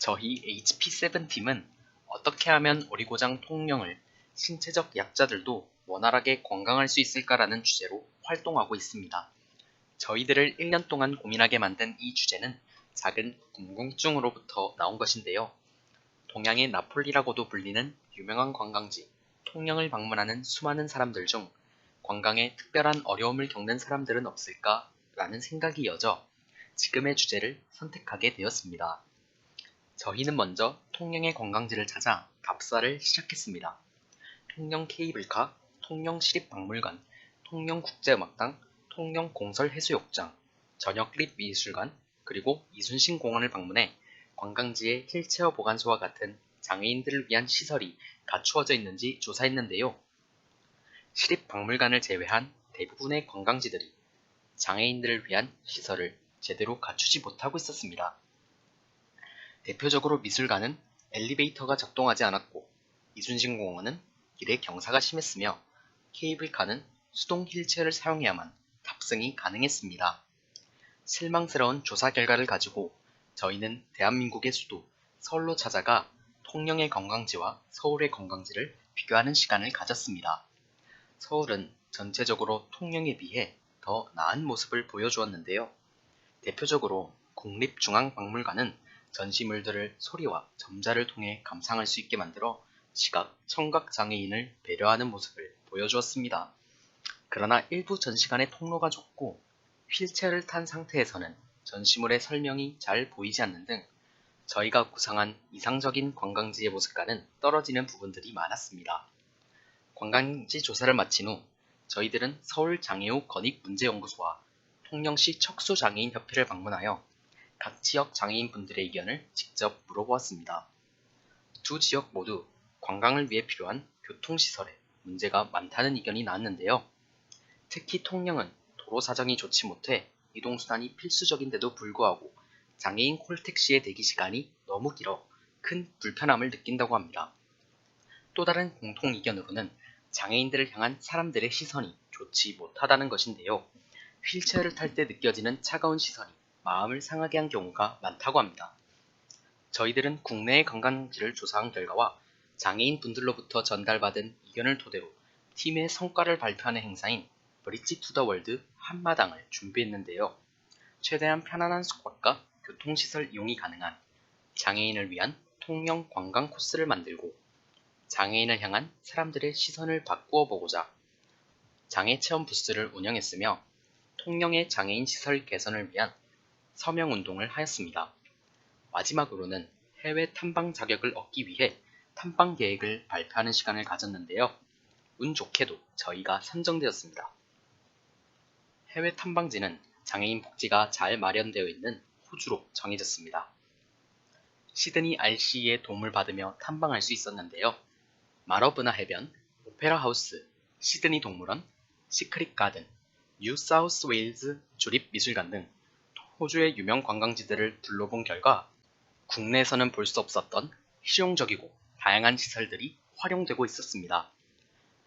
저희 HP7팀은 어떻게 하면 오리고장 통영을 신체적 약자들도 원활하게 관광할 수 있을까라는 주제로 활동하고 있습니다. 저희들을 1년 동안 고민하게 만든 이 주제는 작은 궁금증으로부터 나온 것인데요. 동양의 나폴리라고도 불리는 유명한 관광지 통영을 방문하는 수많은 사람들 중 관광에 특별한 어려움을 겪는 사람들은 없을까라는 생각이 이어져 지금의 주제를 선택하게 되었습니다. 저희는 먼저 통영의 관광지를 찾아 답사를 시작했습니다. 통영 케이블카, 통영시립박물관, 통영국제음악당, 통영공설해수욕장, 저녁립미술관, 그리고 이순신공원을 방문해 관광지의 휠체어 보관소와 같은 장애인들을 위한 시설이 갖추어져 있는지 조사했는데요. 시립박물관을 제외한 대부분의 관광지들이 장애인들을 위한 시설을 제대로 갖추지 못하고 있었습니다. 대표적으로 미술관은 엘리베이터가 작동하지 않았고 이순신공원은 길에 경사가 심했으며 케이블카는 수동 휠체어를 사용해야만 탑승이 가능했습니다. 실망스러운 조사 결과를 가지고 저희는 대한민국의 수도 서울로 찾아가 통영의 관광지와 서울의 관광지를 비교하는 시간을 가졌습니다. 서울은 전체적으로 통영에 비해 더 나은 모습을 보여주었는데요. 대표적으로 국립중앙박물관은 전시물들을 소리와 점자를 통해 감상할 수 있게 만들어 시각, 청각 장애인을 배려하는 모습을 보여주었습니다. 그러나 일부 전시관의 통로가 좁고 휠체어를 탄 상태에서는 전시물의 설명이 잘 보이지 않는 등 저희가 구상한 이상적인 관광지의 모습과는 떨어지는 부분들이 많았습니다. 관광지 조사를 마친 후 저희들은 서울장애우 건익문제연구소와 통영시 척수장애인협회를 방문하여 각 지역 장애인분들의 의견을 직접 물어보았습니다. 두 지역 모두 관광을 위해 필요한 교통시설에 문제가 많다는 의견이 나왔는데요. 특히 통영은 도로 사정이 좋지 못해 이동수단이 필수적인데도 불구하고 장애인 콜택시의 대기시간이 너무 길어 큰 불편함을 느낀다고 합니다. 또 다른 공통 의견으로는 장애인들을 향한 사람들의 시선이 좋지 못하다는 것인데요. 휠체어를 탈 때 느껴지는 차가운 시선이 마음을 상하게 한 경우가 많다고 합니다. 저희들은 국내의 관광지를 조사한 결과와 장애인 분들로부터 전달받은 의견을 토대로 팀의 성과를 발표하는 행사인 브릿지 투 더 월드 한마당을 준비했는데요. 최대한 편안한 숙박과 교통시설 이용이 가능한 장애인을 위한 통영 관광 코스를 만들고 장애인을 향한 사람들의 시선을 바꾸어 보고자 장애체험 부스를 운영했으며 통영의 장애인 시설 개선을 위한 서명운동을 하였습니다. 마지막으로는 해외 탐방 자격을 얻기 위해 탐방 계획을 발표하는 시간을 가졌는데요. 운 좋게도 저희가 선정되었습니다. 해외 탐방지는 장애인 복지가 잘 마련되어 있는 호주로 정해졌습니다. 시드니 RC의 도움을 받으며 탐방할 수 있었는데요. 마러브나 해변, 오페라 하우스, 시드니 동물원, 시크릿 가든, 뉴 사우스 웨일즈 주립 미술관 등 호주의 유명 관광지들을 둘러본 결과 국내에서는 볼 수 없었던 실용적이고 다양한 시설들이 활용되고 있었습니다.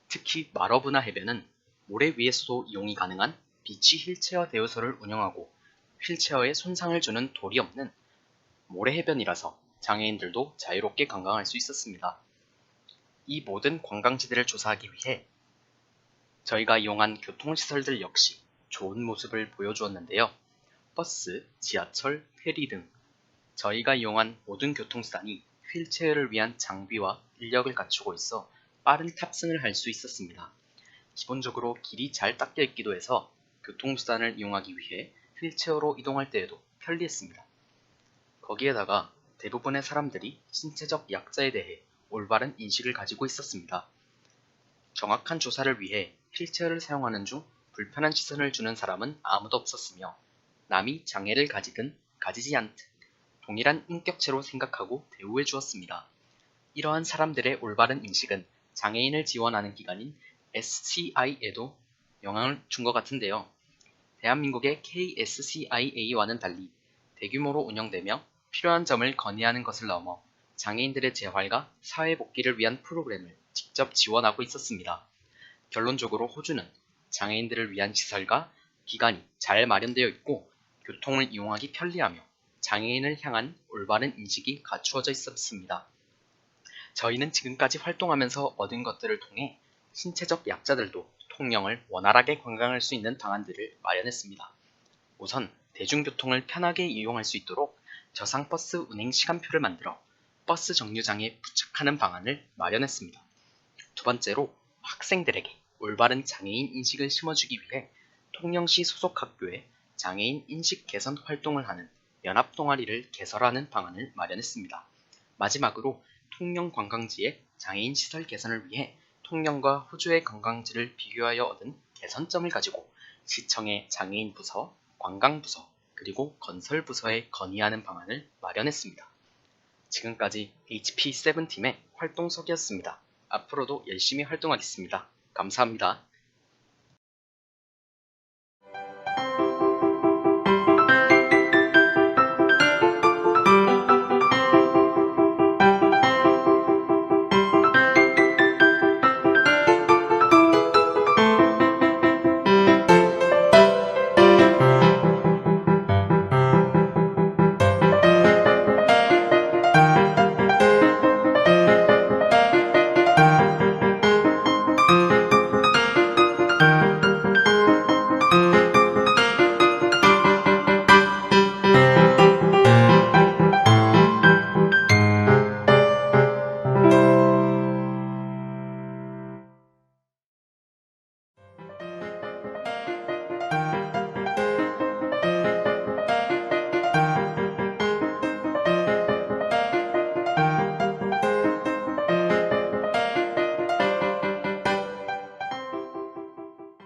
특히 마러브나 해변은 모래 위에서도 이용이 가능한 비치 휠체어 대여소를 운영하고 휠체어에 손상을 주는 돌이 없는 모래 해변이라서 장애인들도 자유롭게 관광할 수 있었습니다. 이 모든 관광지들을 조사하기 위해 저희가 이용한 교통시설들 역시 좋은 모습을 보여주었는데요. 버스, 지하철, 페리 등 저희가 이용한 모든 교통수단이 휠체어를 위한 장비와 인력을 갖추고 있어 빠른 탑승을 할 수 있었습니다. 기본적으로 길이 잘 닦여 있기도 해서 교통수단을 이용하기 위해 휠체어로 이동할 때에도 편리했습니다. 거기에다가 대부분의 사람들이 신체적 약자에 대해 올바른 인식을 가지고 있었습니다. 정확한 조사를 위해 휠체어를 사용하는 중 불편한 시선을 주는 사람은 아무도 없었으며 남이 장애를 가지든 가지지 않든 동일한 인격체로 생각하고 대우해 주었습니다. 이러한 사람들의 올바른 인식은 장애인을 지원하는 기관인 SCI에도 영향을 준 것 같은데요. 대한민국의 KSCIA와는 달리 대규모로 운영되며 필요한 점을 건의하는 것을 넘어 장애인들의 재활과 사회복귀를 위한 프로그램을 직접 지원하고 있었습니다. 결론적으로 호주는 장애인들을 위한 시설과 기관이 잘 마련되어 있고 교통을 이용하기 편리하며 장애인을 향한 올바른 인식이 갖추어져 있었습니다. 저희는 지금까지 활동하면서 얻은 것들을 통해 신체적 약자들도 통영을 원활하게 관광할 수 있는 방안들을 마련했습니다. 우선 대중교통을 편하게 이용할 수 있도록 저상버스 운행 시간표를 만들어 버스 정류장에 부착하는 방안을 마련했습니다. 두 번째로 학생들에게 올바른 장애인 인식을 심어주기 위해 통영시 소속 학교에 장애인 인식 개선 활동을 하는 연합동아리를 개설하는 방안을 마련했습니다. 마지막으로 통영 관광지의 장애인 시설 개선을 위해 통영과 호주의 관광지를 비교하여 얻은 개선점을 가지고 시청의 장애인 부서, 관광부서, 그리고 건설부서에 건의하는 방안을 마련했습니다. 지금까지 HP7팀의 활동석이었습니다. 앞으로도 열심히 활동하겠습니다. 감사합니다.